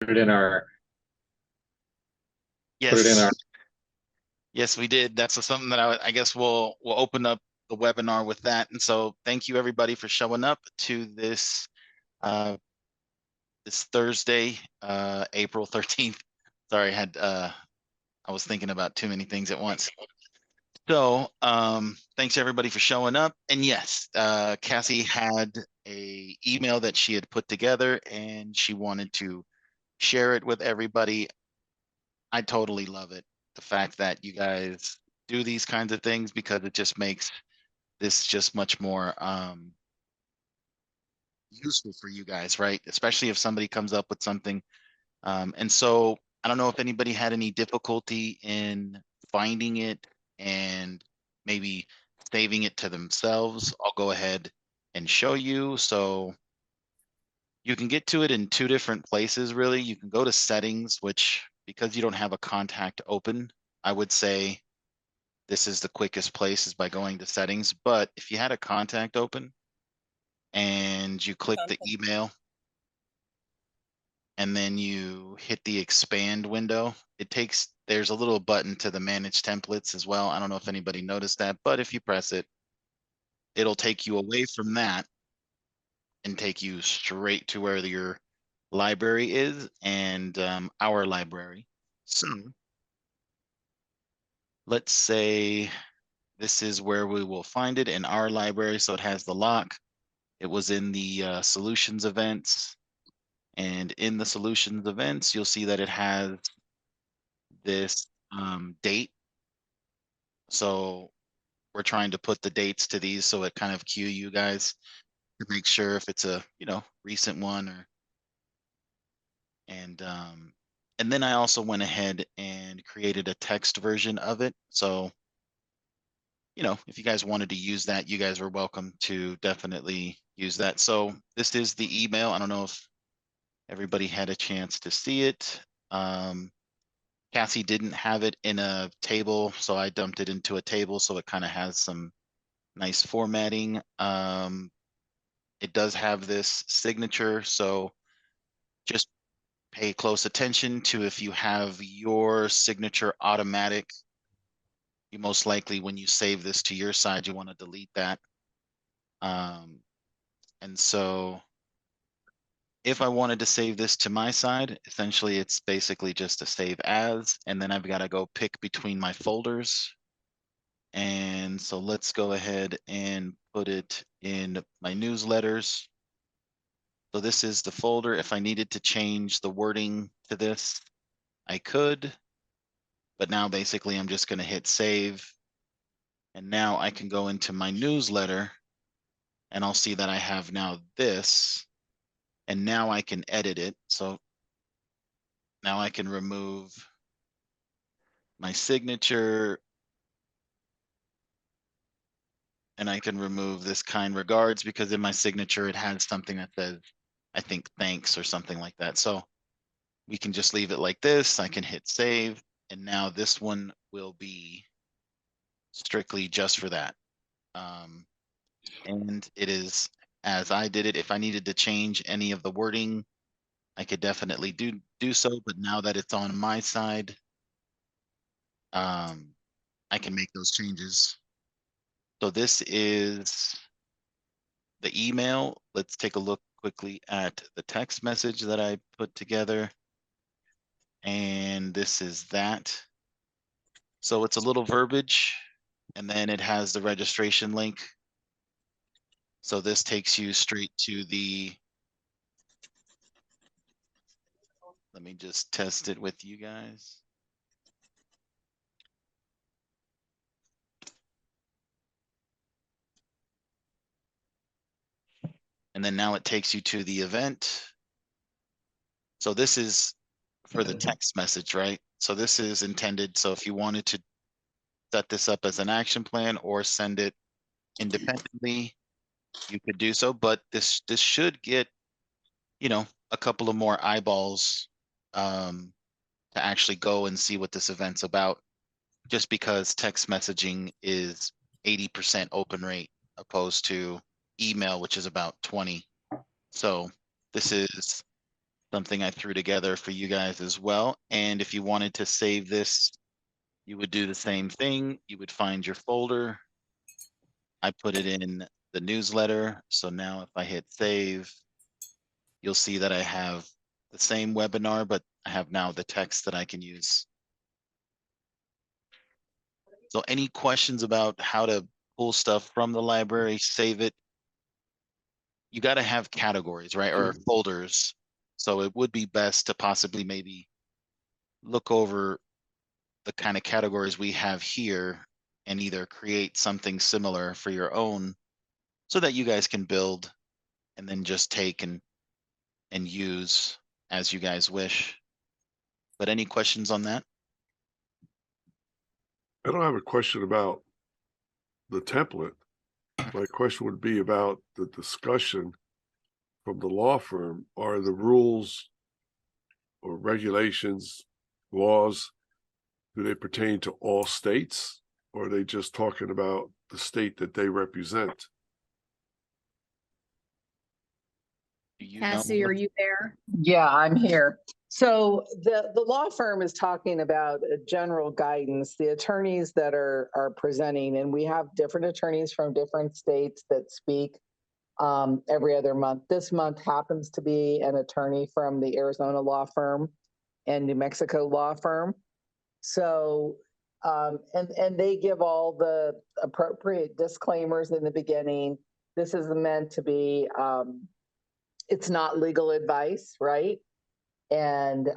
it in our put it in Yes, our yes, we did. That's something that I guess we'll open up the webinar with that. And so thank you everybody for showing up to uh this Thursday, April 13th. Sorry, I was thinking about too many things at once. So thanks everybody for showing up. And yes, Cassie had a email that she had put together and she wanted to share it with everybody. I totally love it. The fact that you guys do these kinds of things because it just makes this just much more useful for you guys, right? Especially if somebody comes up with something. And so I don't know if anybody had any difficulty in finding it and maybe saving it to themselves. I'll go ahead and show you. So you can get to it in two different places, really. You can go to settings, which because you don't have a contact open, I would say this is the quickest place is by going to settings. But if you had a contact open and you click the email and then you hit the expand window, there's a little button to the manage templates as well. I don't know if anybody noticed that, but if you press it, it'll take you away from that and take you straight to where your library is and our library. So let's say this is where we will find it in our library. So it has the lock. It was in the solutions events. And in the solutions events, you'll see that it has this date. So we're trying to put the dates to these so it kind of cue you guys to make sure if it's a, recent one or and um and then I also went ahead and created a text version of it. So, if you guys wanted to use that, you guys were welcome to definitely use that. So this is the email. I don't know if everybody had a chance to see it. Cassie didn't have it in a table, so I dumped it into a table so it kind of has some nice formatting. It does have this signature, so just pay close attention to if you have your signature automatic. You most likely, when you save this to your side, you want to delete that. And so if I wanted to save this to my side, essentially it's basically just a save as, and then I've got to go pick between my folders. And so let's go ahead and put it in my newsletters. So this is the folder. If I needed to change the wording to this, I could, but now basically I'm just going to hit save. And now I can go into my newsletter and I'll see that I have now this, and now I can edit it. So now I can remove my signature and I can remove this kind regards because in my signature, it has something that says, I think, thanks or something like that. So we can just leave it like this. I can hit save. And now this one will be strictly just for that. And it is as I did it. If I needed to change any of the wording, I could definitely do so. But now that it's on my side, I can make those changes. So this is the email. Let's take a look quickly at the text message that I put together. And this is that. So it's a little verbiage, and then it has the registration link. So this takes you straight to let me just test it with you guys. And then now it takes you to the event. So this is for the text message, right? So this is intended. So if you wanted to set this up as an action plan or send it independently, you could do so. But this should get, a couple of more eyeballs to actually go and see what this event's about, just because text messaging is 80% open rate opposed to email, which is about 20. So this is something I threw together for you guys as well. And if you wanted to save this, you would do the same thing. You would find your folder. I put it in the newsletter. So now if I hit save, you'll see that I have the same webinar, but I have now the text that I can use. So any questions about how to pull stuff from the library, save it? You got to have categories, right? Or folders. So it would be best to possibly maybe look over the kind of categories we have here and either create something similar for your own so that you guys can build and then just take and use as you guys wish. But any questions on that? I don't have a question about the template. My question would be about the discussion from the law firm. Are the rules or regulations, laws, do they pertain to all states, or are they just talking about the state that they represent? Do you Cassie, know? are you there? Yeah, I'm here. So the law firm is talking about general guidance, the attorneys that are presenting, and we have different attorneys from different states that speak every other month. This month happens to be an attorney from the Arizona law firm and New Mexico law firm. So, and they give all the appropriate disclaimers in the beginning. This is meant to be, it's not legal advice, right? And,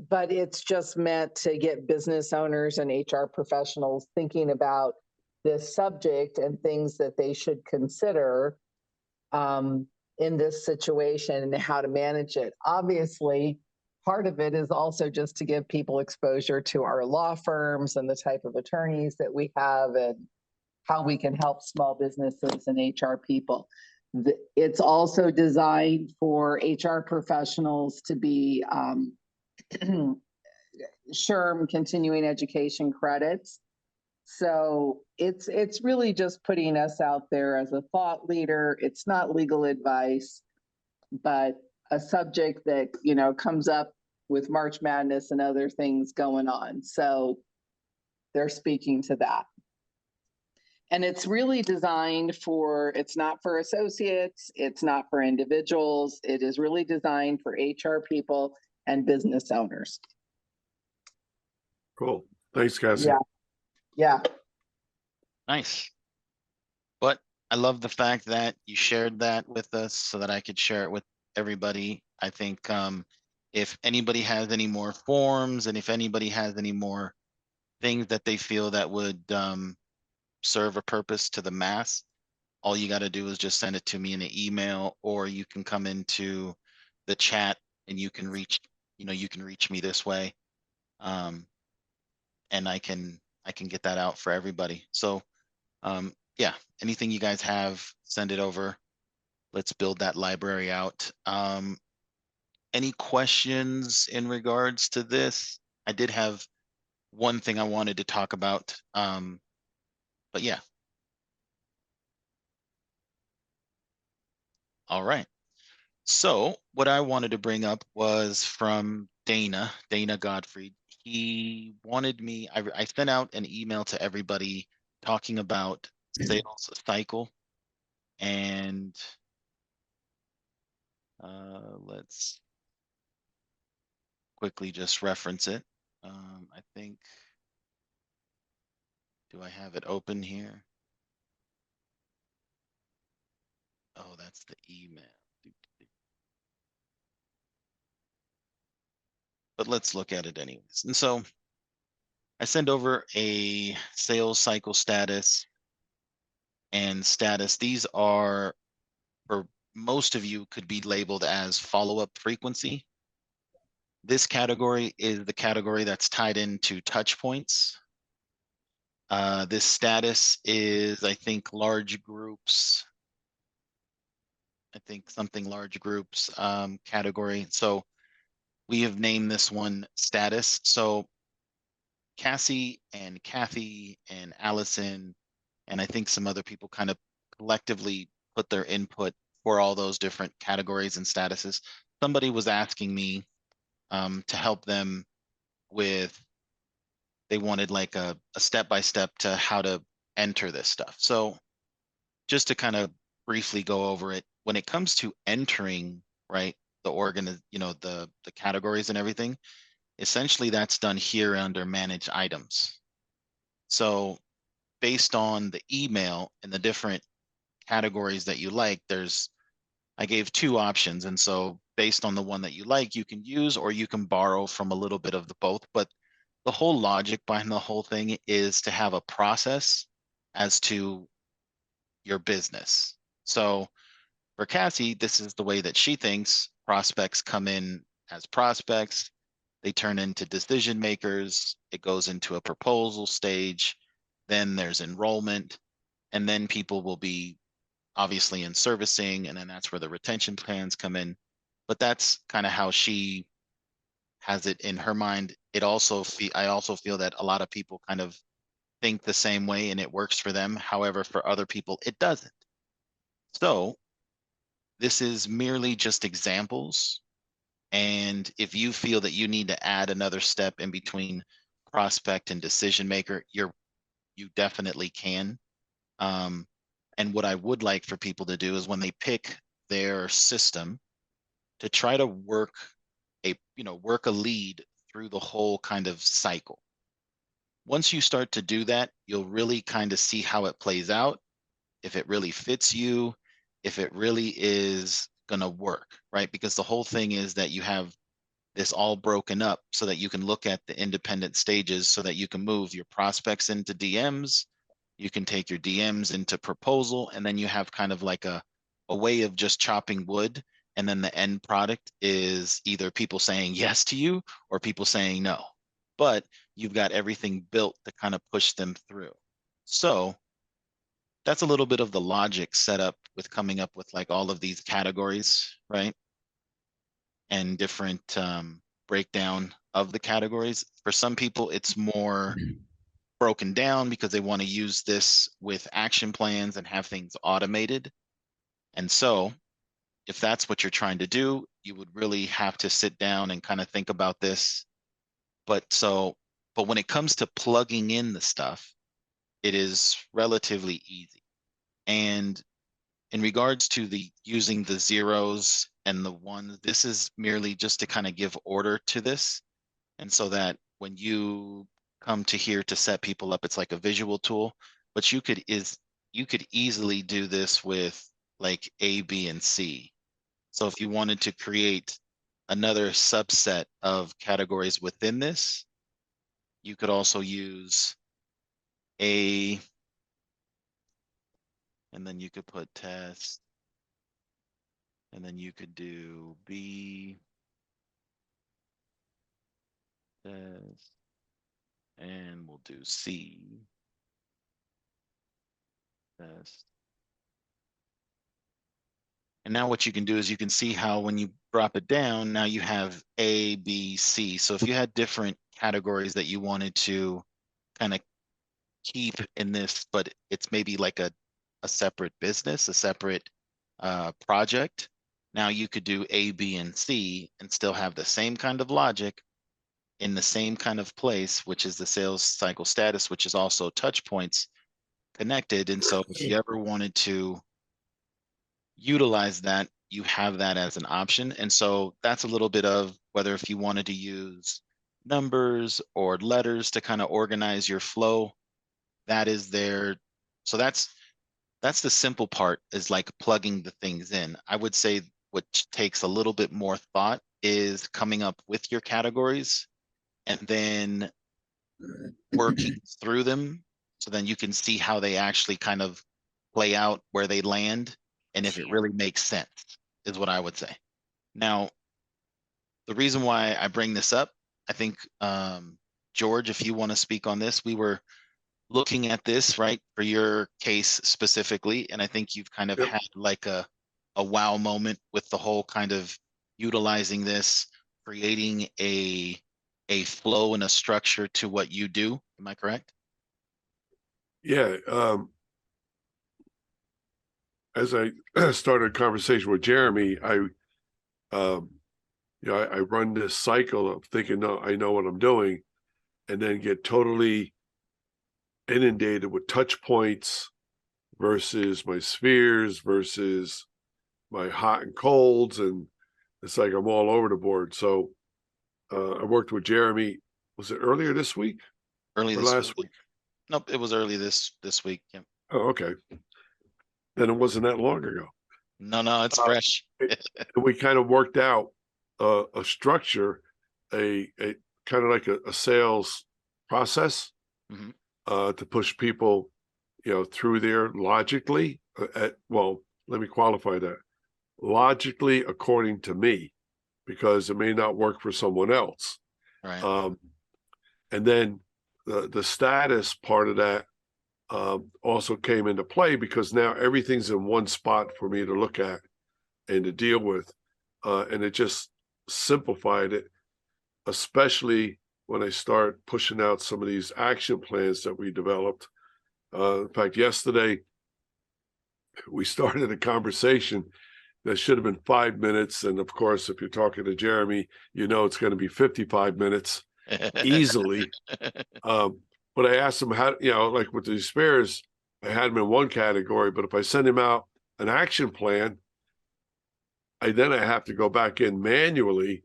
but it's just meant to get business owners and HR professionals thinking about this subject and things that they should consider in this situation and how to manage it. Obviously, part of it is also just to give people exposure to our law firms and the type of attorneys that we have and how we can help small businesses and HR people. It's also designed for HR professionals to be SHRM continuing education credits. So it's really just putting us out there as a thought leader. It's not legal advice, but a subject that, you know, comes up with March Madness and other things going on. So they're speaking to that. And it's really designed for, it's not for associates, it's not for individuals. It is really designed for HR people and business owners. Cool. Thanks, Cassie. Yeah. Yeah. Nice. But I love the fact that you shared that with us so that I could share it with everybody. I think if anybody has any more forms and if anybody has any more things that they feel that would serve a purpose to the mass, all you got to do is just send it to me in an email, or you can come into the chat and you can reach, you can reach me this way. And I can get that out for everybody. So yeah, anything you guys have, send it over. Let's build that library out. Any questions in regards to this? I did have one thing I wanted to talk about, but yeah. All right. So what I wanted to bring up was from Dana Godfrey. He wanted me, I sent out an email to everybody talking about sales cycle, and let's quickly just reference it. I think, do I have it open here? Oh, that's the email. But let's look at it anyways. And so I send over a sales cycle status and status. These are, for most of you, could be labeled as follow-up frequency. This category is the category that's tied into touch points. This status is, I think, large groups. I think something large groups category. So we have named this one status. So Cassie and Kathy and Allison, and I think some other people kind of collectively put their input for all those different categories and statuses. somebody was asking me to help them with, they wanted like a step-by-step to how to enter this stuff. So just to kind of briefly go over it, when it comes to entering, right, the the categories and everything, essentially that's done here under manage items. So based on the email and the different categories that you like, I gave two options. And so based on the one that you like, you can use, or you can borrow from a little bit of the both. But the whole logic behind the whole thing is to have a process as to your business. So for Cassie, this is the way that she thinks. Prospects come in as prospects. They turn into decision makers. It goes into a proposal stage. Then there's enrollment. And then people will be obviously in servicing. And then that's where the retention plans come in. But that's kind of how she has it in her mind. I also feel that a lot of people kind of think the same way and it works for them. However, for other people, it doesn't. So this is merely just examples. And if you feel that you need to add another step in between prospect and decision maker, you definitely can. And what I would like for people to do is when they pick their system, to try to work a lead through the whole kind of cycle. Once you start to do that, you'll really kind of see how it plays out, if it really fits you, if it really is going to work, right? Because the whole thing is that you have this all broken up so that you can look at the independent stages, so that you can move your prospects into DMs, you can take your DMs into proposal, and then you have kind of like a way of just chopping wood. And then the end product is either people saying yes to you or people saying no. But you've got everything built to kind of push them through. So that's a little bit of the logic set up with coming up with like all of these categories, right? And different breakdown of the categories. For some people, it's more broken down because they want to use this with action plans and have things automated. And so if that's what you're trying to do, you would really have to sit down and kind of think about this. But when it comes to plugging in the stuff, it is relatively easy. And in regards to using the zeros and the ones, this is merely just to kind of give order to this. And so that when you come to here to set people up, it's like a visual tool, but you could easily do this with like A, B, and C. So if you wanted to create another subset of categories within this, you could also use A, and then you could put test, and then you could do B, test, and we'll do C, test. And now what you can do is you can see how when you drop it down, now you have A, B, C. So if you had different categories that you wanted to kind of keep in this, but it's maybe like a separate business, a separate project, now you could do A, B, and C and still have the same kind of logic in the same kind of place, which is the sales cycle status, which is also touch points connected. And so if you ever wanted to utilize that, you have that as an option. And so that's a little bit of whether if you wanted to use numbers or letters to kind of organize your flow, that is there. So that's the simple part, is like plugging the things in. I would say what takes a little bit more thought is coming up with your categories and then working through them. So then you can see how they actually kind of play out, where they land, and if it really makes sense, is what I would say. Now, the reason why I bring this up, I think, George, if you want to speak on this, we were looking at this, right, for your case specifically, and I think you've kind of Yep. had like a wow moment with the whole kind of utilizing this, creating a flow and a structure to what you do. Am I correct? Yeah. As I started a conversation with Jeremy, I you know, I run this cycle of thinking, no, I know what I'm doing, and then get totally inundated with touch points versus my spheres versus my hot and colds, and it's like I'm all over the board. So I worked with Jeremy. Was it earlier this week Early or this last week. week? Nope, it was early this week. Yeah. Oh, okay. Then it wasn't that long ago. No, it's Uh, fresh. And we kind of worked out a structure, a kind of like a sales process Mhm. To push people, you know, through there logically. Well, let me qualify that. Logically, according to me, because it may not work for someone else. Right. And then the status part of that also came into play because now everything's in one spot for me to look at and to deal with. And it just simplified it, especially when I start pushing out some of these action plans that we developed. In fact, yesterday we started a conversation that should have been 5 minutes. And of course, if you're talking to Jeremy, you know it's going to be 55 minutes easily. But I asked him how, you know, like with the spares, I had him in one category, but if I send him out an action plan, I have to go back in manually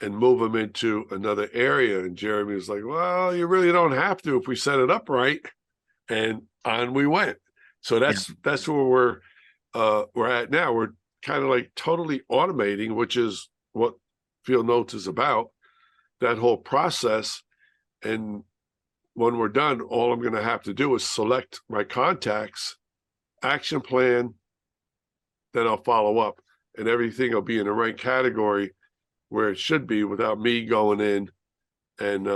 and move them into another area. And Jeremy was like, well, you really don't have to if we set it up right. And on we went. So that's where we're at now. We're kind of like totally automating, which is what Fieldnotes is about, that whole process. And when we're done, all I'm going to have to do is select my contacts, action plan, then I'll follow up, and everything will be in the right category where it should be without me going in and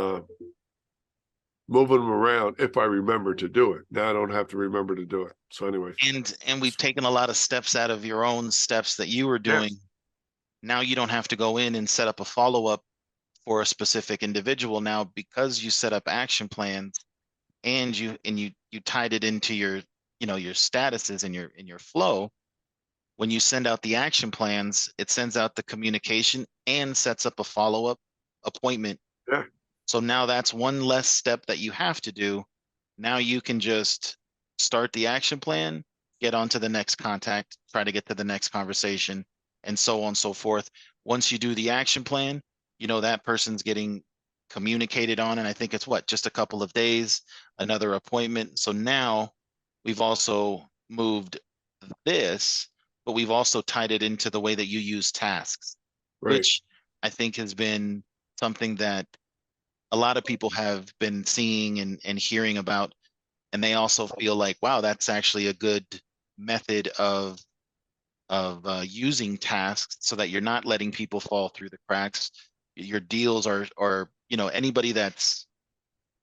moving them around if I remember to do it. Now I don't have to remember to do it. So anyway. And we've taken a lot of steps out of your own steps that you were doing. Now you don't have to go in and set up a follow-up for a specific individual now because you set up action plans and you tied it into your, you know, your statuses and your flow. When you send out the action plans, it sends out the communication and sets up a follow-up appointment. Yeah. So now that's one less step that you have to do. Now you can just start the action plan, get on to the next contact, try to get to the next conversation, and so on and so forth. Once you do the action plan, you know that person's getting communicated on, and I think it's what, just a couple of days, another appointment. So now we've also moved this, but we've also tied it into the way that you use tasks, Right. which I think has been something that a lot of people have been seeing and hearing about, and they also feel like, wow, that's actually a good method of using tasks so that you're not letting people fall through the cracks. Your deals are, you know, anybody that's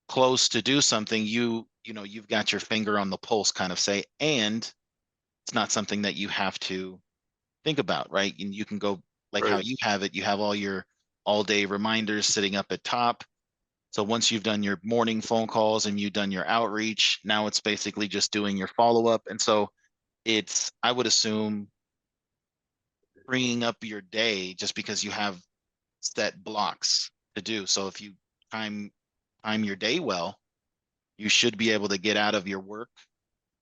close to do something, you know, you've got your finger on the pulse, kind of say, and it's not something that you have to think about, right? And you can go like how Right. you have it. You have all your all-day reminders sitting up at top. So once you've done your morning phone calls and you've done your outreach, now it's basically just doing your follow-up. And so it's, I would assume, freeing up your day just because you have set blocks to do. So if you time your day well, you should be able to get out of your work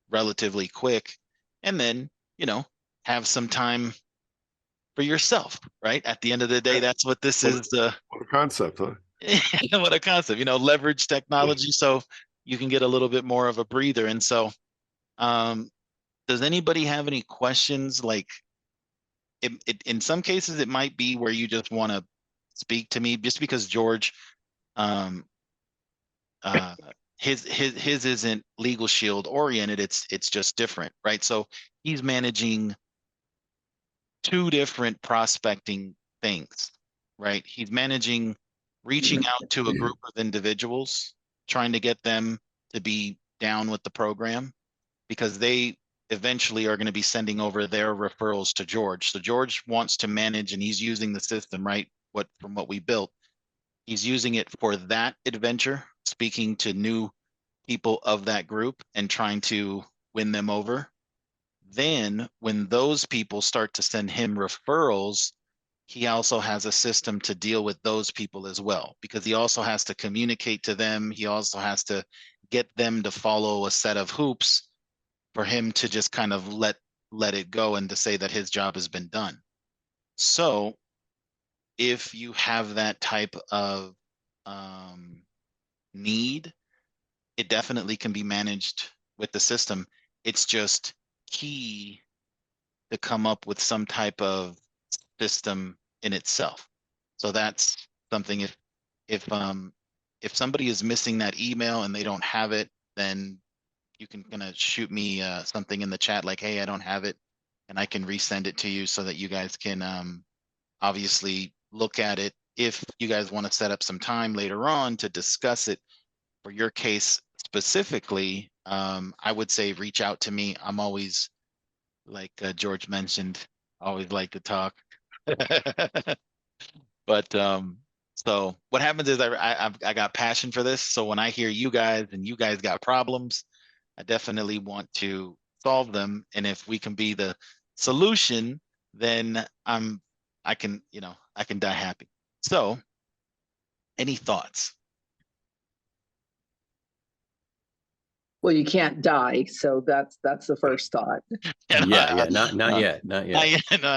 relatively quick and then, you know, have some time for yourself, right? At the end of the day, Yeah. that's what this What, is. what a concept, huh? What a concept, you know, leverage technology so you can get a little bit more of a breather. And so, does anybody have any questions? Like, in some cases, it might be where you just want to speak to me, just because George, um, uh, his isn't LegalShield oriented. It's just different, right? So he's managing two different prospecting things, right? He's managing reaching out to a group of individuals, trying to get them to be down with the program because they eventually are going to be sending over their referrals to George. So George wants to manage, and he's using the system, right? From what we built, he's using it for that adventure, speaking to new people of that group and trying to win them over. Then when those people start to send him referrals, he also has a system to deal with those people as well, because he also has to communicate to them. He also has to get them to follow a set of hoops for him to just kind of let it go and to say that his job has been done. So if you have that type of need, it definitely can be managed with the system. It's just key to come up with some type of system in itself. So that's something. If somebody is missing that email and they don't have it, then you can kind of shoot me something in the chat like, hey, I don't have it, and I can resend it to you so that you guys can obviously look at it. If you guys want to set up some time later on to discuss it for your case specifically, I would say reach out to me. I'm always, like George mentioned, always like to talk. But so what happens is I got passion for this. So when I hear you guys and you guys got problems, I definitely want to solve them. And if we can be the solution, then I can die happy. So any thoughts? Well, you can't die, so that's the first thought. Yeah, not yet. No,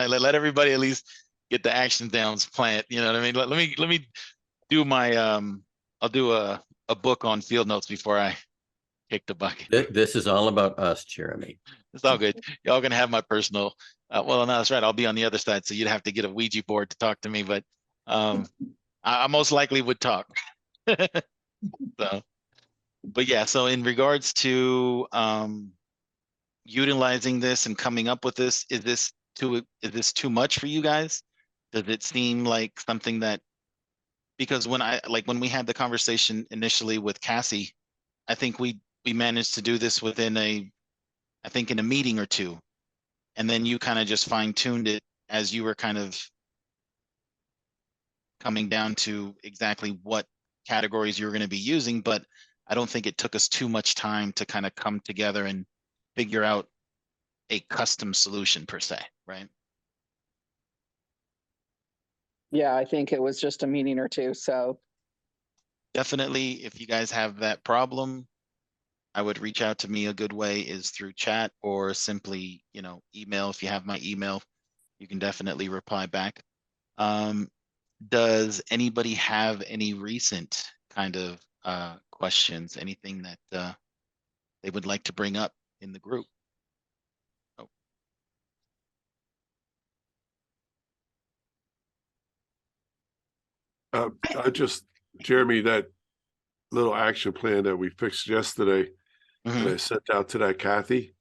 let everybody at least get the action downs plant. You know what I mean? Let me do my I'll do a book on Fieldnotes before I kick the bucket. This is all about us, Jeremy. It's all good. Y'all gonna have my personal. Well, no, that's right. I'll be on the other side, so you'd have to get a Ouija board to talk to me. But I most likely would talk. So, but yeah. So in regards to utilizing this and coming up with this, is this too much for you guys? Does it seem like something that, because when we had the conversation initially with Cassie, I think we managed to do this within in a meeting or two. And then you kind of just fine tuned it as you were kind of coming down to exactly what categories you were going to be using. But I don't think it took us too much time to kind of come together and figure out a custom solution per se, right? Yeah, I think it was just a meeting or two. So Definitely, if you guys have that problem, I would reach out to me. A good way is through chat or simply, email. If you have my email, you can definitely reply back. Does anybody have any recent kind of questions? Anything that they would like to bring up in the group? Jeremy, that little action plan that we fixed yesterday, and I sent out to that Kathy,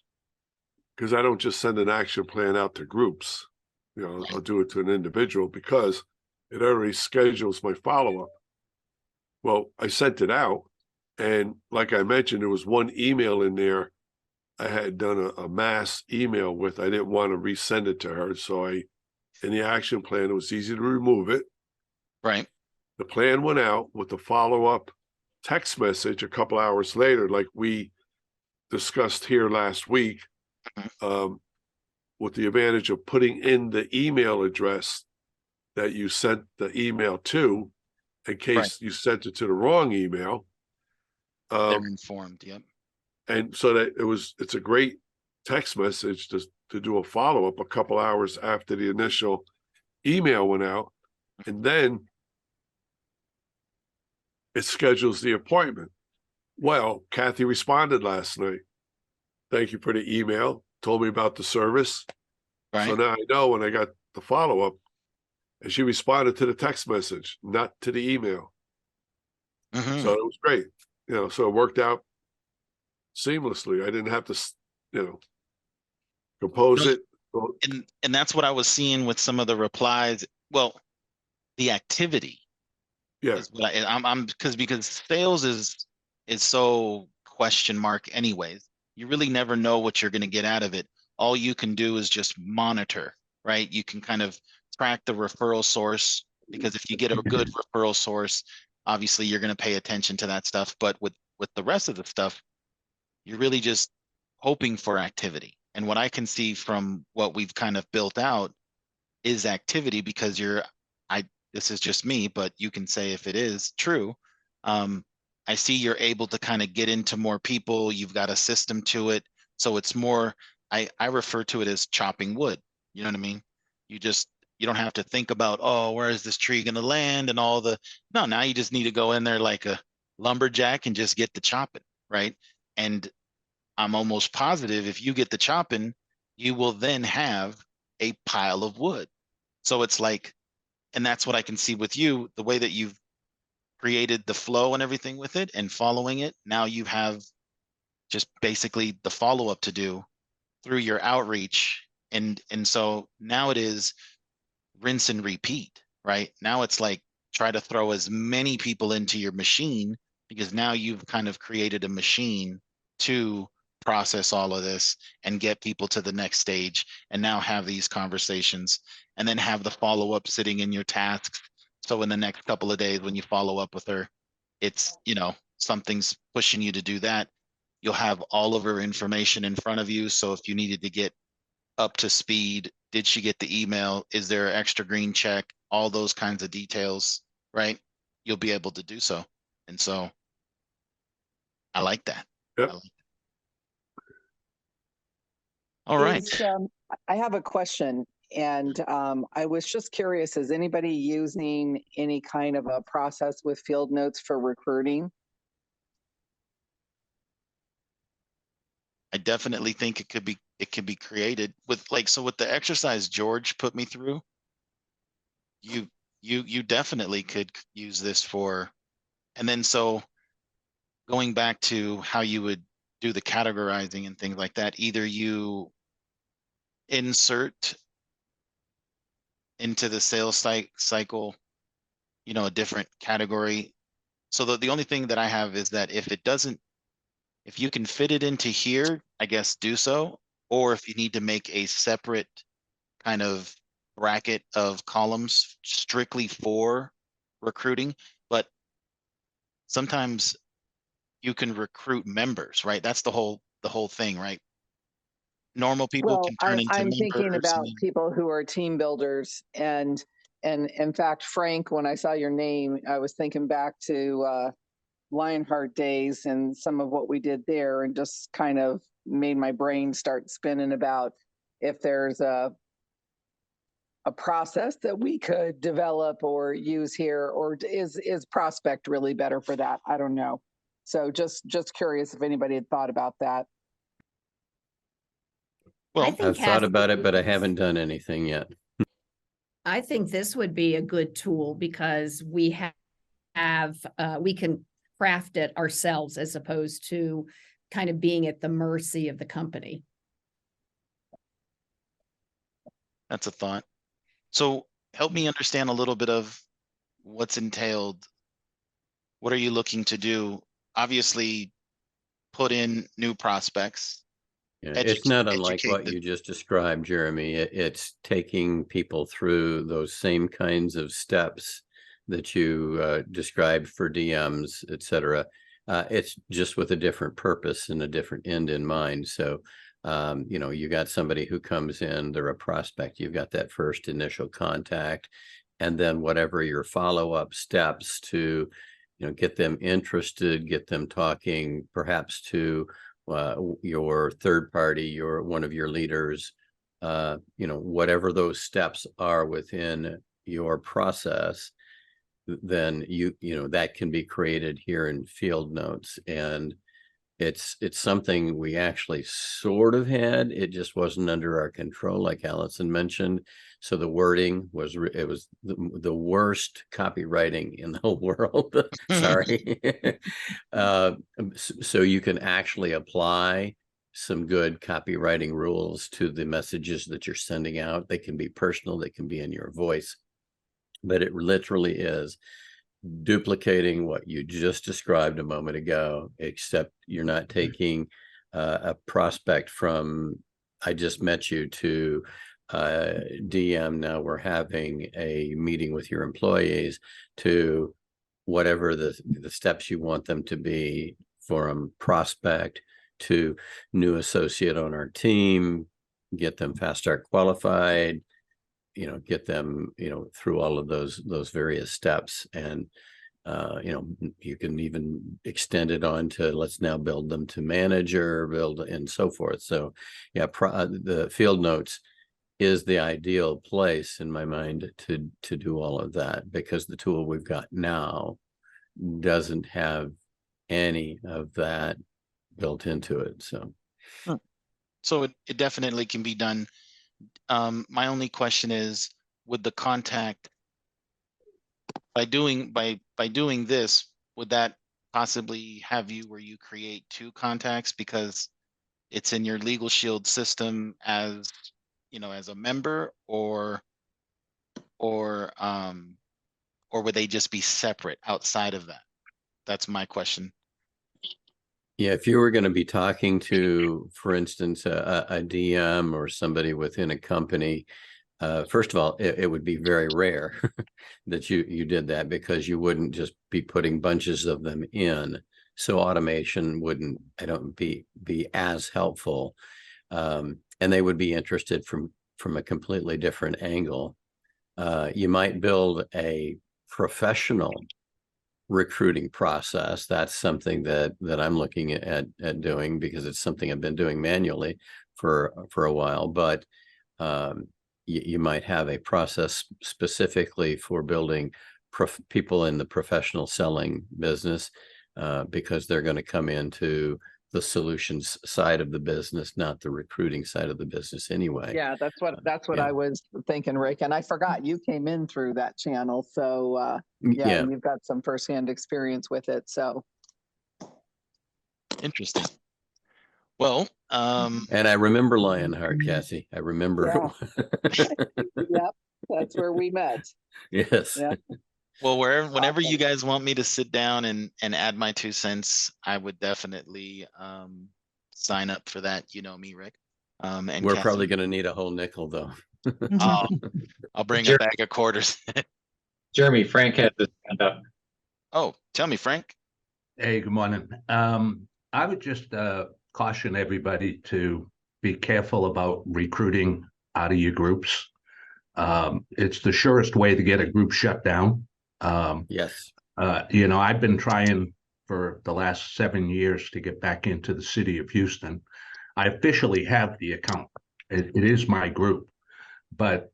because I don't just send an action plan out to groups. I'll do it to an individual because it already schedules my follow-up. Well, I sent it out, and like I mentioned, there was one email in there I had done a mass email with. I didn't want to resend it to her, so in the action plan, it was easy to remove it. Right. The plan went out with the follow-up text message a couple hours later, like we discussed here last week, with the advantage of putting in the email address that you sent the email to, in case you sent it to the wrong email. They're informed. Yep. And so that it's a great text message to do a follow-up a couple hours after the initial email went out. And then it schedules the appointment. Well, Kathy responded last night. Thank you for the email. Told me about the service. Right. So now I know when I got the follow-up, and she responded to the text message, not to the email. So it was great. So it worked out seamlessly. I didn't have to, compose it. And that's what I was seeing with some of the replies. Well, the activity. Yeah. Is what I'm because sales is so question mark anyways. You really never know what you're going to get out of it. All you can do is just monitor, right? You can kind of track the referral source, because if you get a good referral source, obviously you're going to pay attention to that stuff. But with the rest of the stuff, you're really just hoping for activity. And what I can see from what we've kind of built out is activity because this is just me, but you can say if it is true. I see you're able to kind of get into more people. You've got a system to it. So it's more, I refer to it as chopping wood. You know what I mean? You don't have to think about, oh, where is this tree going to land and no, now you just need to go in there like a lumberjack and just get the chopping, right? And I'm almost positive if you get the chopping, you will then have a pile of wood. So it's like, and that's what I can see with you, the way that you've created the flow and everything with it and following it. Now you have just basically the follow-up to do through your outreach. And so now it is rinse and repeat, right? Now it's like try to throw as many people into your machine because now you've kind of created a machine to process all of this and get people to the next stage and now have these conversations and then have the follow-up sitting in your tasks. So in the next couple of days when you follow up with her, it's, something's pushing you to do that. You'll have all of her information in front of you. So if you needed to get up to speed, did she get the email? Is there an extra green check? All those kinds of details, right? You'll be able to do so. And so I like that. Yep. I like that. All right. I have a question, and I was just curious, is anybody using any kind of a process with Fieldnotes for recruiting? I definitely think it can be created with with the exercise George put me through. You definitely could use this for, and then so going back to how you would do the categorizing and things like that, either you insert into the sales cycle, a different category. So the only thing that I have is that if you can fit it into here, I guess do so. Or if you need to make a separate kind of bracket of columns strictly for recruiting, but sometimes you can recruit members, right? That's the whole thing, right? Normal people Well, can turn into I'm thinking members. about people who are team builders, and in fact, Frank, when I saw your name, I was thinking back to Lionheart days and some of what we did there, and just kind of made my brain start spinning about if there's a process that we could develop or use here, or is Prospect really better for that? I don't know. So just curious if anybody had thought about that. Well, I think I've thought about it, having- but I haven't done anything yet. I think this would be a good tool because we we can craft it ourselves as opposed to kind of being at the mercy of the company. that's a thought. So help me understand a little bit of what's entailed. What are you looking to do? Obviously, put in new prospects. Yeah, it's not unlike educate what the- you just described, Jeremy. It's taking people through those same kinds of steps that you described for DMs, et cetera. It's just with a different purpose and a different end in mind. So, you got somebody who comes in, they're a prospect. You've got that first initial contact, and then whatever your follow-up steps to, get them interested, get them talking, perhaps to your third party, one of your leaders, whatever those steps are within your process, then that can be created here in Fieldnotes. And it's something we actually sort of had. It just wasn't under our control, like Allison mentioned. So the wording was the worst copywriting in the whole world. Sorry. So you can actually apply some good copywriting rules to the messages that you're sending out. They can be personal, they can be in your voice, but it literally is duplicating what you just described a moment ago, except you're not taking a prospect from I just met you to DM, now we're having a meeting with your employees, to whatever the steps you want them to be, from prospect to new associate on our team, get them fast start qualified, get them, through all of those various steps. And, you can even extend it on to, let's now build them to manager, build and so forth. So yeah, the Fieldnotes is the ideal place in my mind to do all of that, because the tool we've got now doesn't have any of that built into it. So it definitely can be done. My only question is, would the contact, by doing this, would that possibly have you where you create two contacts because it's in your LegalShield system as, as a member, or would they just be separate outside of that? That's my question. Yeah, if you were going to be talking to, for instance, a DM or somebody within a company, first of all, it would be very rare that you did that, because you wouldn't just be putting bunches of them in. So automation wouldn't, I don't be as helpful, and they would be interested from a completely different angle. You might build a professional recruiting process. That's something that I'm looking at doing, because it's something I've been doing manually for a while. But you might have a process specifically for building people in the professional selling business, because they're going to come into the solutions side of the business, not the recruiting side of the business anyway. Yeah, that's what yeah. I was thinking, Rick. And I forgot you came in through that channel. So yeah, you've got some firsthand experience with it. So Interesting. Well, and I remember Lionheart, Cassie. I remember. Yep, that's where we met. Yes. Yeah. well, whenever you guys want me to sit down and add my 2 cents, I would definitely sign up for that. You know me, Rick. And We're Cassie. probably going to need a whole nickel, though. I'll bring a bag of quarters. Jeremy, Frank has his hand up. Oh, tell me, Frank. Hey, good morning. I would just caution everybody to be careful about recruiting out of your groups. It's the surest way to get a group shut down. Yes. I've been trying for the last 7 years to get back into the city of Houston. I officially have the account. It is my group, but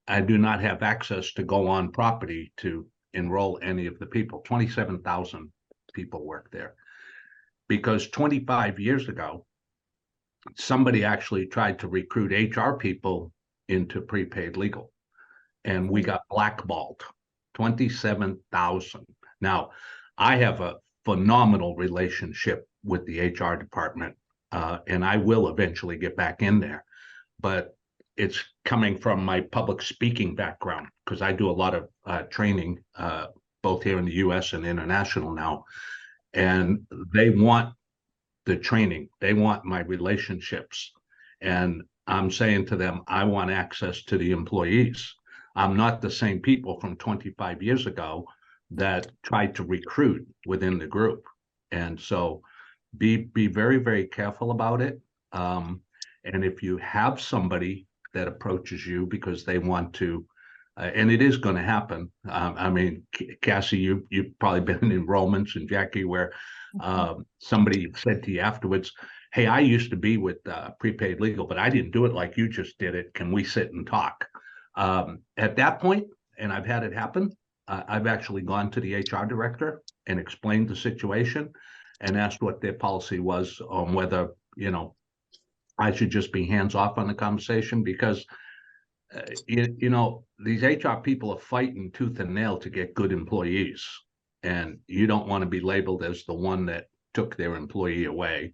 I do not have access to go on property to enroll any of the people. 27,000 people work there, because 25 years ago, somebody actually tried to recruit HR people into prepaid legal, and we got blackballed. 27,000. Now, I have a phenomenal relationship with the HR department, and I will eventually get back in there. But it's coming from my public speaking background, because I do a lot of training, both here in the US and international now. And they want the training, they want my relationships. And I'm saying to them, I want access to the employees. I'm not the same people from 25 years ago that tried to recruit within the group. And so be very, very careful about it. And if you have somebody that approaches you because they want to, and it is going to happen. I mean, Cassie, you've probably been in enrollments, and Jackie, where somebody said to you afterwards, hey, I used to be with prepaid legal, but I didn't do it like you just did it. Can we sit and talk? At that point, and I've had it happen, I've actually gone to the HR director and explained the situation and asked what their policy was on whether, I should just be hands off on the conversation, because these HR people are fighting tooth and nail to get good employees, and you don't want to be labeled as the one that took their employee away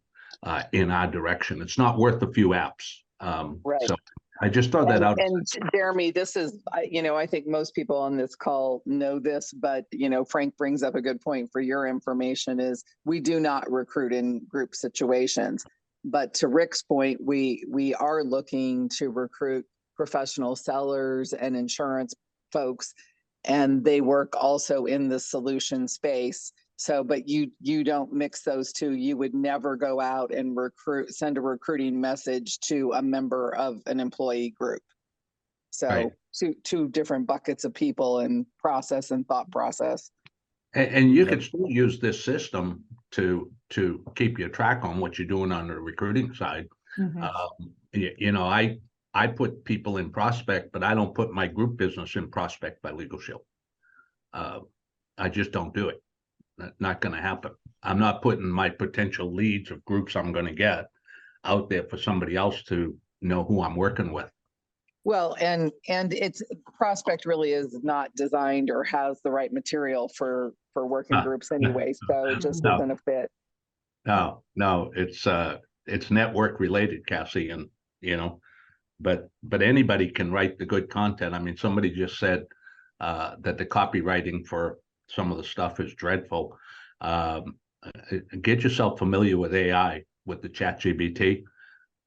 in our direction. It's not worth a few apps. Right. So I just throw that out. And Jeremy, this is, I think most people on this call know this, but, Frank brings up a good point for your information is we do not recruit in group situations. But to Rick's point, we are looking to recruit professional sellers and insurance folks, and they work also in the solution space. So, but you don't mix those two. You would never go out and send a recruiting message to a member of an employee group. So Right. two different buckets of people and process and thought process. And you Yep. could still use this system to keep your track on what you're doing on the recruiting side. You know, I put people in prospect, but I don't put my group business in prospect by LegalShield. I just don't do it. Not going to happen. I'm not putting my potential leads of groups I'm going to get out there for somebody else to know who I'm working with. Well, and it's prospect really is not designed or has the right material for working No, groups anyway, so it just no. isn't a fit. No, it's network related, Cassie, and you know, but anybody can write the good content. I mean, somebody just said that the copywriting for some of the stuff is dreadful. Get yourself familiar with AI, with the ChatGPT.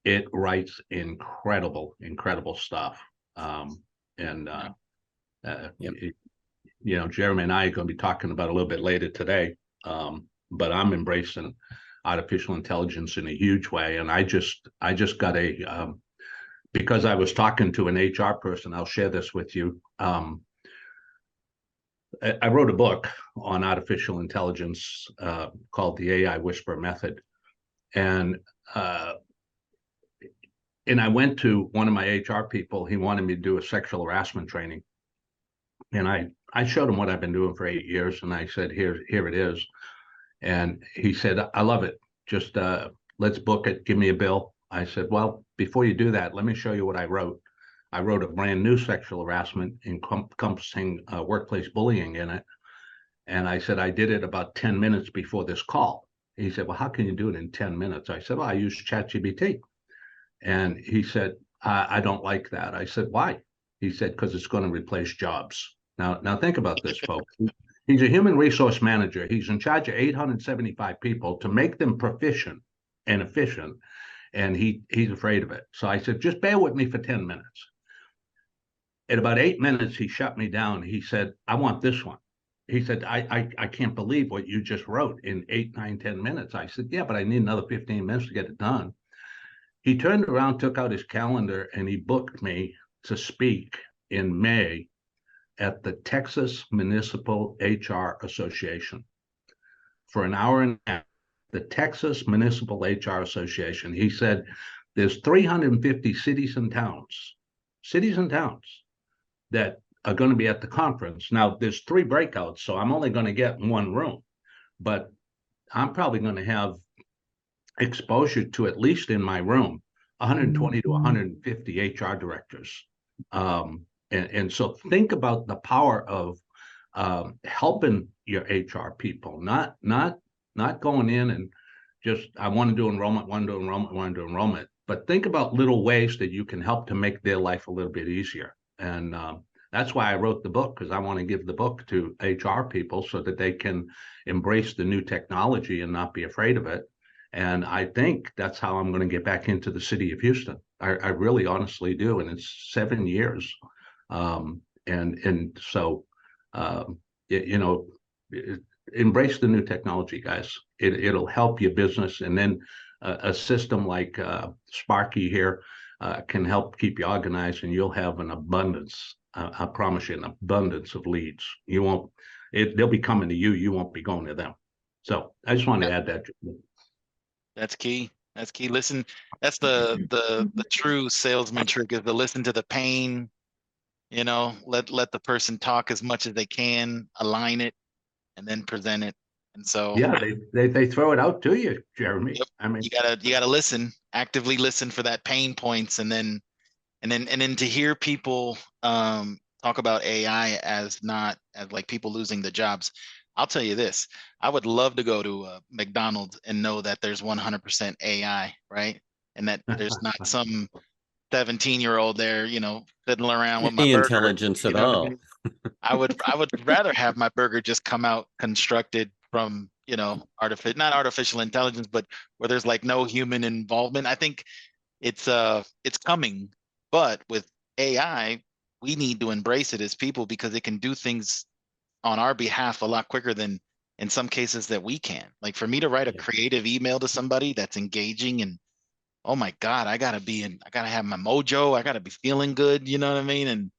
It writes incredible stuff. You know, Jeremy and I are going to be talking about a little bit later today. But I'm embracing artificial intelligence in a huge way. And I just got because I was talking to an HR person, I'll share this with you. I wrote a book on artificial intelligence called the AI Whisper Method. And I went to one of my HR people. He wanted me to do a sexual harassment training. And I showed him what I've been doing for 8 years. And I said, here it is. And he said, I love it. Just let's book it. Give me a bill. I said, well, before you do that, let me show you what I wrote. I wrote a brand new sexual harassment encompassing workplace bullying in it. And I said, I did it about 10 minutes before this call. He said, well, how can you do it in 10 minutes? I said, well, I use ChatGPT. And he said, I don't like that. I said, why? He said, because it's going to replace jobs. Now think about this, folks. He's a human resource manager. He's in charge of 875 people to make them proficient and efficient. And he's afraid of it. So I said, just bear with me for 10 minutes. At about 8 minutes, he shut me down. He said, I want this one. He said, I can't believe what you just wrote in 8, 9, 10 minutes. I said, yeah, but I need another 15 minutes to get it done. He turned around, took out his calendar, and he booked me to speak in May at the Texas Municipal HR Association for an hour and a half. The Texas Municipal HR Association. He said, there's 350 cities and towns that are going to be at the conference. Now, there's 3 breakouts, so I'm only going to get in one room, but I'm probably going to have exposure to, at least in my room, 120 to 150 HR directors. And so think about the power of helping your HR people, not going in and just, I want to do enrollment, but think about little ways that you can help to make their life a little bit easier. And that's why I wrote the book, because I want to give the book to HR people so that they can embrace the new technology and not be afraid of it. And I think that's how I'm going to get back into the city of Houston. I really honestly do. And it's 7 years. And so, you know, embrace the new technology, guys. It'll help your business. And then a system like Sparky here can help keep you organized, and you'll have an abundance. I promise you, an abundance of leads. You won't, they'll be coming to you. You won't be going to them. So I just wanted to add that. That's key. That's key. Listen, that's the true salesman trick, is to listen to the pain, you know, let the person talk as much as they can, align it, and then present it. And so Yeah, they throw it out to you, Jeremy. Yep. I mean, you gotta listen, actively listen for that pain points, and then to hear people talk about AI as not as like people losing the jobs. I'll tell you this, I would love to go to McDonald's and know that there's 100% AI, right? And that there's not some 17-year-old there, you know, fiddling around with my Any burger. intelligence You at know what I all. mean? I would rather have my burger just come out constructed from, you know, not artificial intelligence, but where there's like no human involvement. I think it's coming, but with AI, we need to embrace it as people, because it can do things on our behalf a lot quicker than in some cases that we can. Like for me to write a creative email to somebody that's engaging and oh my God, I gotta have my mojo. I gotta be feeling good. You know what I mean?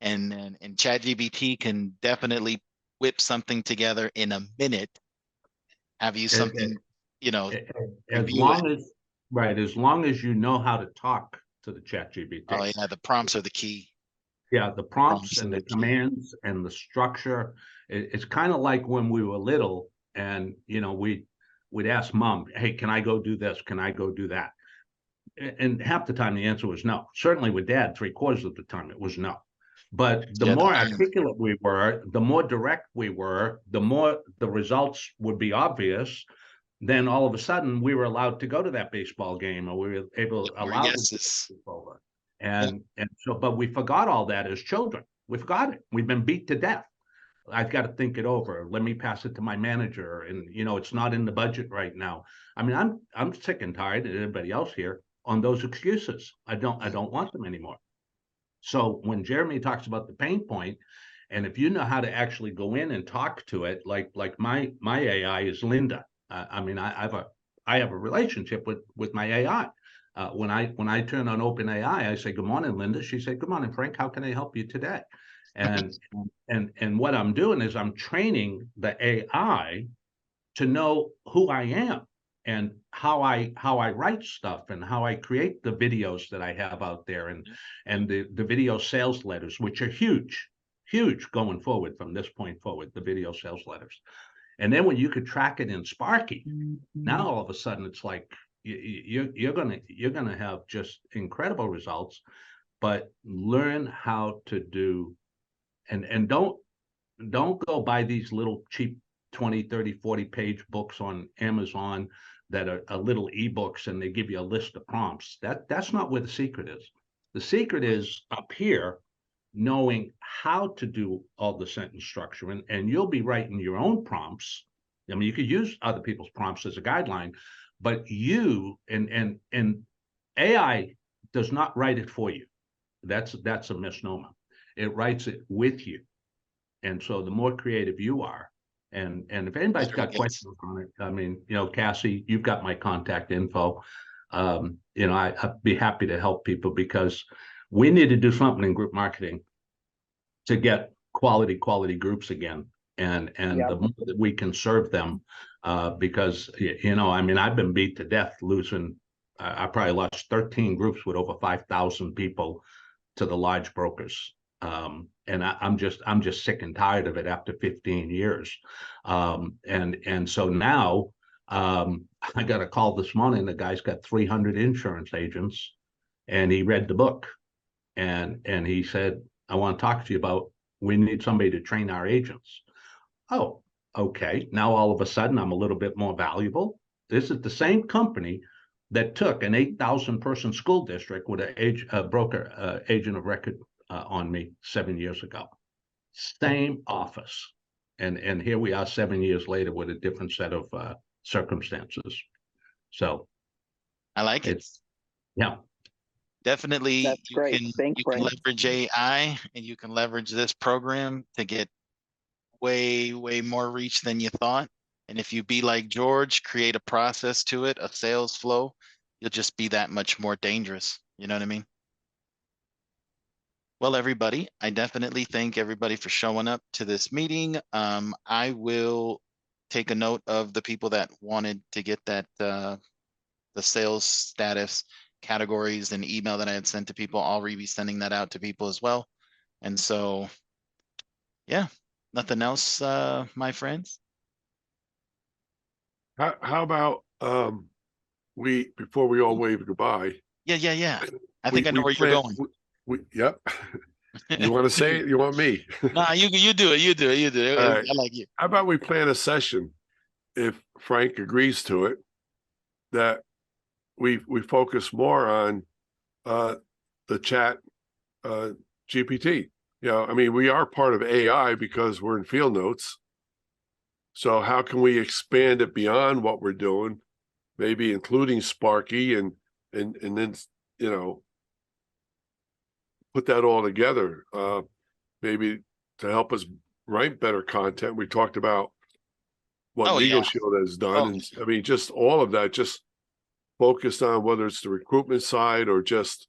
And ChatGPT can definitely whip something together in a minute, have you And- something, you know, As review it. long as, right, as long as you know how to talk to the chat GPT. Oh yeah, the prompts are the key. Yeah, the prompts and the commands and the structure. It's kind of like when we were little and, you know, we'd ask mom, hey, can I go do this? Can I go do that? And half the time the answer was no. Certainly with dad, 3/4 of the time it was no. But the Yeah, more articulate we were, the more direct we were, the more the results would be obvious. Then all of a sudden we were allowed to go to that baseball game, or we were able Or allowed to yeses. go over. And so, but we forgot all that as children. We forgot it. We've been beat to death. I've got to think it over. Let me pass it to my manager. And you know, it's not in the budget right now. I mean, I'm sick and tired, and everybody else here, on those excuses. I don't want them anymore. So when Jeremy talks about the pain point, and if you know how to actually go in and talk to it, like my AI is Linda. I mean, I have a relationship with my AI. When I turn on OpenAI, I say, "Good morning, Linda." She said, "Good morning, Frank. How can I help you today?" And what I'm doing is I'm training the AI to know who I am and how I write stuff and how I create the videos that I have out there and the video sales letters, which are huge going forward from this point forward, the video sales letters. And then when you could track it in Sparky, now all of a sudden it's like you're gonna have just incredible results, but learn how to do and don't go buy these little cheap 20, 30, 40 page books on Amazon that are little ebooks and they give you a list of prompts. That's not where the secret is. The secret is up here, knowing how to do all the sentence structure, and you'll be writing your own prompts. I mean, you could use other people's prompts as a guideline, but you and AI does not write it for you. That's a misnomer. It writes it with you. And so the more creative you are, and if anybody's got questions on it, I mean, you know, Cassie, you've got my contact info. You know, I'd be happy to help people because we need to do something in group marketing to get quality groups again. And the more that we can serve them, because, you know, I mean, I've been beat to death losing, I probably lost 13 groups with over 5,000 people to the large brokers. And I'm just sick and tired of it after 15 years. And so now I got a call this morning. The guy's got 300 insurance agents, and he read the book, and he said, "I want to talk to you about. We need somebody to train our agents." Oh, okay. Now all of a sudden I'm a little bit more valuable. This is the same company that took an 8,000 person school district with a broker agent of record on me 7 years ago. Same office. And here we are 7 years later with a different set of circumstances. So I like it. Yeah. Definitely, That's great. Thanks, you can Frank. leverage AI and you can leverage this program to get way more reach than you thought. And if you be like George, create a process to it, a sales flow, you'll just be that much more dangerous. You know what I mean? Well, everybody, I definitely thank everybody for showing up to this meeting. I will take a note of the people that wanted to get that the sales status categories and email that I had sent to people. I'll be sending that out to people as well. And so, yeah, nothing else, my friends. How about before we all wave goodbye? Yeah. I think I know where you're going. Yep. You want to say it? You want me? Nah, you do it. You do it. All right. I like you. How about we plan a session, if Frank agrees to it, that we focus more on the chat GPT. You know, I mean, we are part of AI because we're in Fieldnotes. So how can we expand it beyond what we're doing? Maybe including Sparky and then, you know, put that all together, maybe to help us write better content. We talked about what LegalShield has done. And I mean, just all of that, just focused on whether it's the recruitment side or just,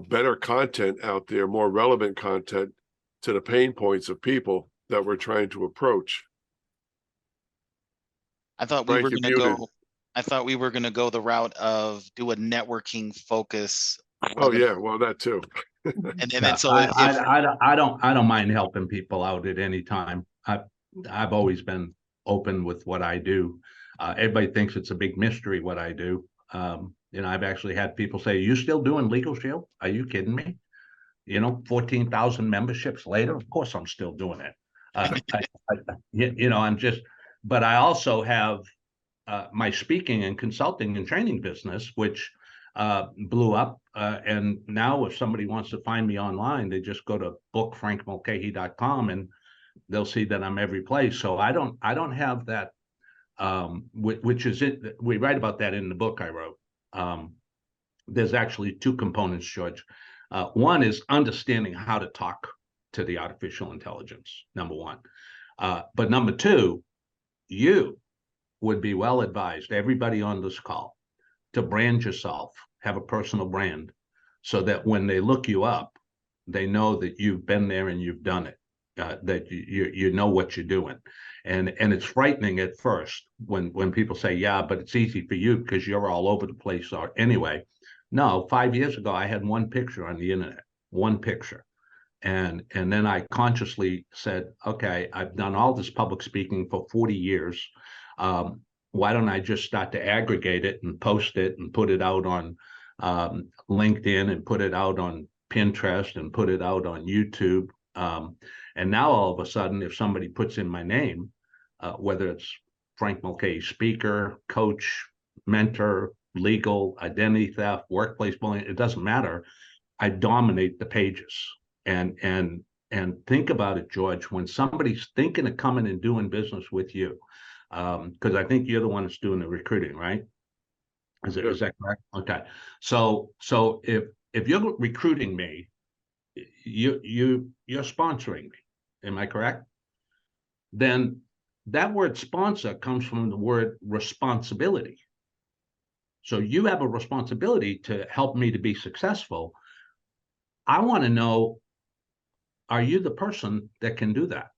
better content out there, more relevant content to the pain points of people that we're trying to approach. I thought we Frank, were you're gonna muted. go, I thought we were gonna go the route of do a networking focus. Oh, webinar. yeah, well, that too. And Yeah, then so I, if, I don't mind helping people out at any time. I've always been open with what I do. Everybody thinks it's a big mystery what I do. I've actually had people say, "You still doing LegalShield? Are you kidding me?" 14,000 memberships later, of course I'm still doing it. I'm just, but I also have my speaking and consulting and training business, which blew up. And now if somebody wants to find me online, they just go to bookfrankmulcahy.com and they'll see that I'm every place. So I don't have that, which is it. We write about that in the book I wrote. There's actually two components, George. One is understanding how to talk to the artificial intelligence, number one. But number two, you would be well advised, everybody on this call, to brand yourself, have a personal brand, so that when they look you up, they know that you've been there and you've done it, that you know what you're doing. And it's frightening at first when people say, yeah, but it's easy for you because you're all over the place. Or anyway, no, 5 years ago, I had one picture on the internet, one picture. And then I consciously said, okay, I've done all this public speaking for 40 years. Why don't I just start to aggregate it and post it and put it out on LinkedIn and put it out on Pinterest and put it out on YouTube. And now all of a sudden, if somebody puts in my name, whether it's Frank Mulcahy, speaker, coach, mentor, legal, identity theft, workplace bullying, it doesn't matter. I dominate the pages. And think about it, George, when somebody's thinking of coming and doing business with you, because I think you're the one that's doing the recruiting, right? Is that correct? Okay. So if you're recruiting me, you're sponsoring me. Am I correct? Then that word sponsor comes from the word responsibility. So you have a responsibility to help me to be successful. I want to know, are you the person that can do that?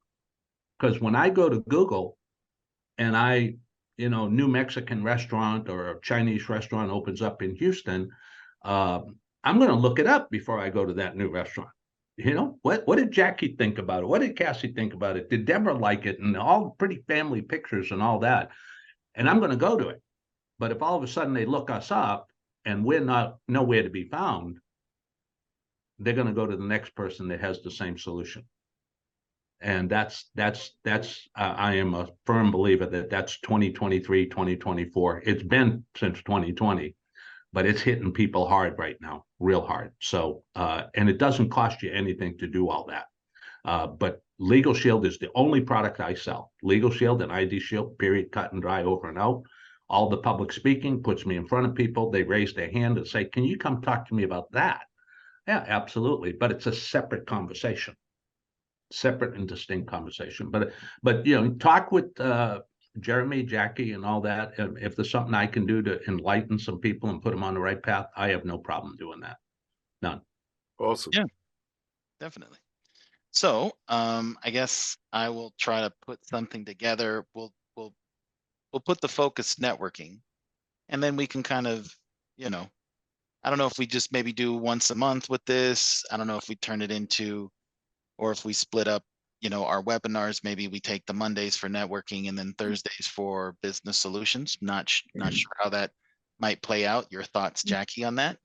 Because when I go to Google and New Mexican restaurant or a Chinese restaurant opens up in Houston, I'm going to look it up before I go to that new restaurant. What did Jackie think about it? What did Cassie think about it? Did Deborah like it? And all pretty family pictures and all that. And I'm going to go to it. But if all of a sudden they look us up and we're not nowhere to be found, they're going to go to the next person that has the same solution. And that's I am a firm believer that's 2023, 2024. It's been since 2020, but it's hitting people hard right now, real hard. So, and it doesn't cost you anything to do all that. But LegalShield is the only product I sell. LegalShield and ID Shield, period, cut and dry, over and out. All the public speaking puts me in front of people. They raise their hand and say, can you come talk to me about that? Yeah, absolutely. But it's a separate conversation, separate and distinct conversation. But talk with Jeremy, Jackie, and all that. If there's something I can do to enlighten some people and put them on the right path, I have no problem doing that. None. Awesome. Yeah, definitely. So I guess I will try to put something together. We'll put the focus networking, and then we can kind of, I don't know if we just maybe do once a month with this. I don't know if we turn it into, or if we split up, our webinars. Maybe we take the Mondays for networking and then Thursdays for business solutions. Not sure how that might play out. Your thoughts, Jackie, on that?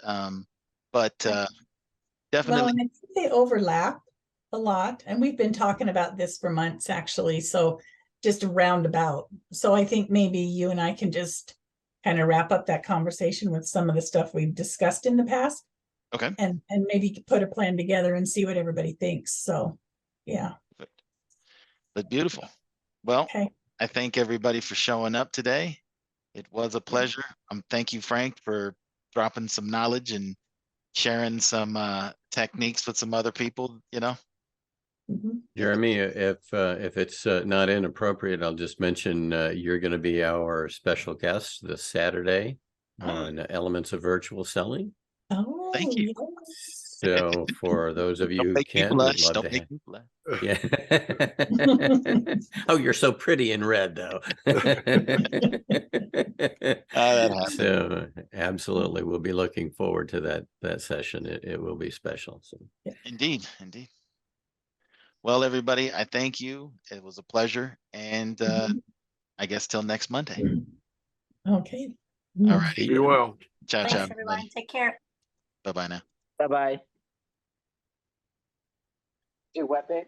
But definitely. Well, and I think they overlap a lot, and we've been talking about this for months, actually. So just a roundabout. So I think maybe you and I can just kind of wrap up that conversation with some of the stuff we've discussed in the past. Okay. And maybe put a plan together and see what everybody thinks. So, yeah. But beautiful. Well, Okay. I thank everybody for showing up today. It was a pleasure. Thank you, Frank, for dropping some knowledge and sharing some techniques with some other people, Mm-hmm. Jeremy, if it's not inappropriate, I'll just mention you're going to be our special guest this Saturday on elements of virtual selling. Oh, Thank you. yes. So for those of you Don't who make me can, we'd blush. love Don't to make have. me blush. Yeah. Oh, you're so pretty in red, though. That happened. So absolutely, we'll be looking forward to that session. It will be special. So Indeed, indeed. Well, everybody, I thank you. It was a pleasure. And I guess till next Monday. Okay. All right. see Be ya. well. Ciao, ciao, Thanks, everyone. everybody. Take care. Bye-bye now. Bye-bye. Do what, babe?